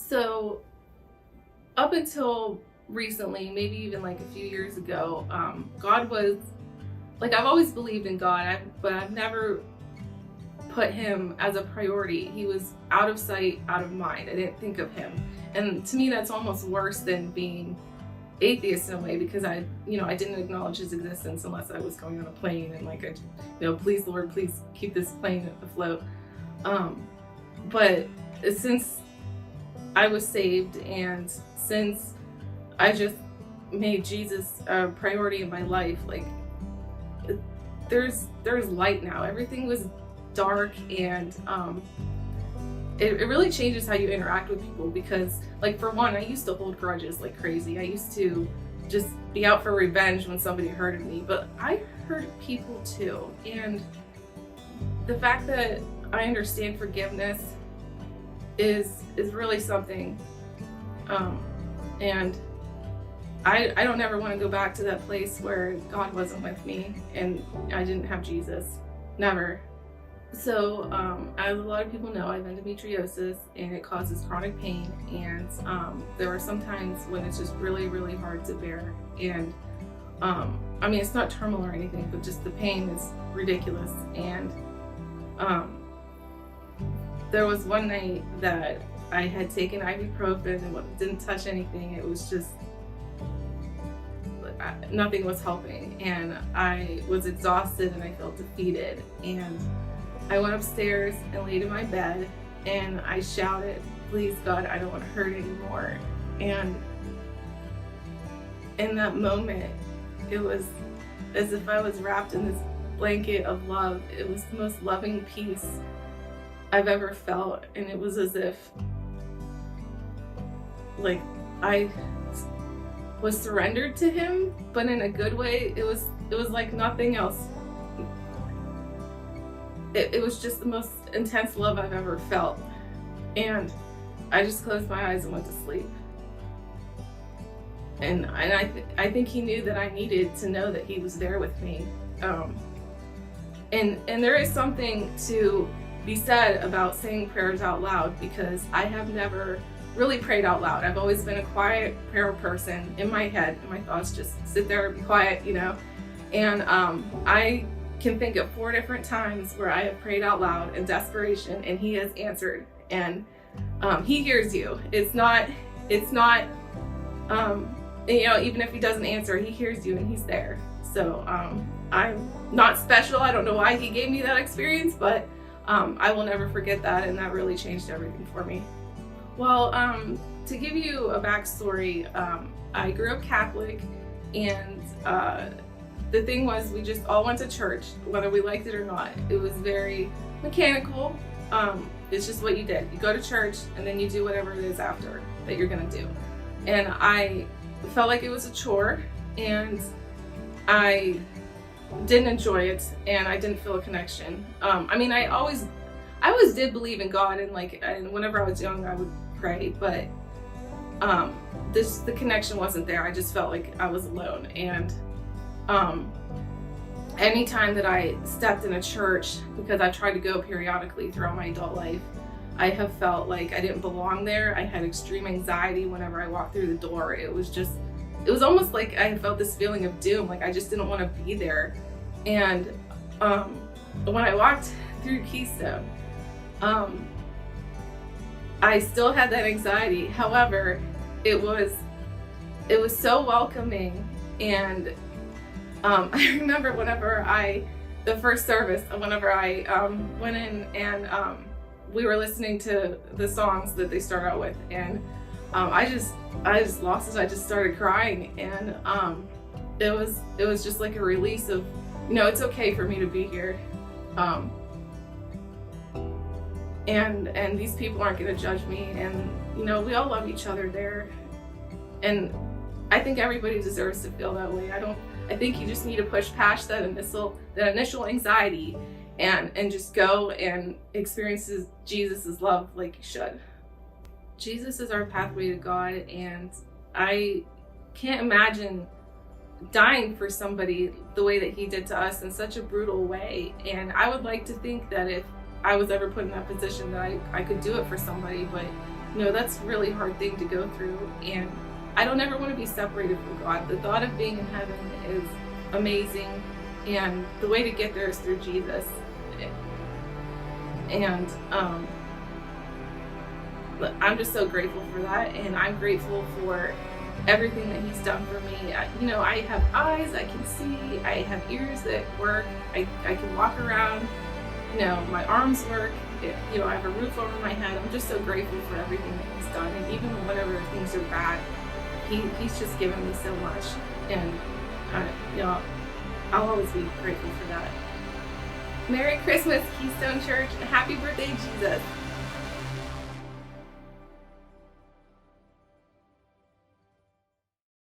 So up until recently, maybe even like a few years ago, God was like, I've always believed in God, but I've never put him as a priority. He was out of sight, out of mind. I didn't think of him. And to me, that's almost worse than being atheist in a way, because I didn't acknowledge his existence unless I was going on a plane and like, please Lord, please keep this plane afloat. But since I was saved and since I just made Jesus a priority in my life, like there's light now. Everything was dark, and it really changes how you interact with people, because like, for one, I used to hold grudges like crazy. I used to just be out for revenge when somebody hurted me, but I hurt people too. And the fact that I understand forgiveness is really something. And I don't ever want to go back to that place where God wasn't with me and I didn't have Jesus. Never. So, as a lot of people know, I have endometriosis, and it causes chronic pain, and there are some times when it's just really, really hard to bear. And it's not terminal or anything, but just the pain is ridiculous. And there was one night that I had taken ibuprofen and didn't touch anything. It was just, nothing was helping, and I was exhausted and I felt defeated. And I went upstairs and laid in my bed and I shouted, "Please God, I don't want to hurt anymore." And in that moment, it was as if I was wrapped in this blanket of love. It was the most loving peace I've ever felt, and it was as if like I was surrendered to him, but in a good way. It was like nothing else. It was just the most intense love I've ever felt. And I just closed my eyes and went to sleep. And I think he knew that I needed to know that he was there with me. And there is something to be said about saying prayers out loud, because I have never really prayed out loud. I've always been a quiet prayer person in my head, and my thoughts just sit there and be quiet, And I can think of 4 different times where I have prayed out loud in desperation, and he has answered. And he hears you. It's not even if he doesn't answer, he hears you and he's there. So I'm not special. I don't know why he gave me that experience, but I will never forget that, and that really changed everything for me. Well, to give you a backstory, I grew up Catholic, and the thing was, we just all went to church, whether we liked it or not. It was very mechanical. It's just what you did. You go to church, and then you do whatever it is after that you're gonna do. And I felt like it was a chore, and I didn't enjoy it, and I didn't feel a connection. I always did believe in God, and whenever I was young, I would pray, but the connection wasn't there. I just felt like I was alone. And anytime that I stepped in a church, because I tried to go periodically throughout my adult life, I have felt like I didn't belong there. I had extreme anxiety whenever I walked through the door. It was almost like I felt this feeling of doom, like I just didn't want to be there. And when I walked through Keystone, I still had that anxiety. However, it was so welcoming. And I remember the first service, whenever I went in, and we were listening to the songs that they start out with, and I just lost it. I just started crying, and it was just like a release of, it's okay for me to be here, and these people aren't going to judge me, and we all love each other there, and I think everybody deserves to feel that way. I think you just need to push past that initial anxiety and just go and experience Jesus' love like you should. Jesus is our pathway to God, and I can't imagine dying for somebody the way that he did to us in such a brutal way. And I would like to think that if I was ever put in that position, that I could do it for somebody, but That's a really hard thing to go through. And I don't ever want to be separated from God. The thought of being in heaven is amazing. And the way to get there is through Jesus. And I'm just so grateful for that. And I'm grateful for everything that he's done for me. I have eyes, I can see, I have ears that work, I can walk around, my arms work, I have a roof over my head. I'm just so grateful for everything that he's done. And even whenever things are bad, he's just given me so much. And, I'll always be grateful for that. Merry Christmas, Keystone Church, and happy birthday, Jesus.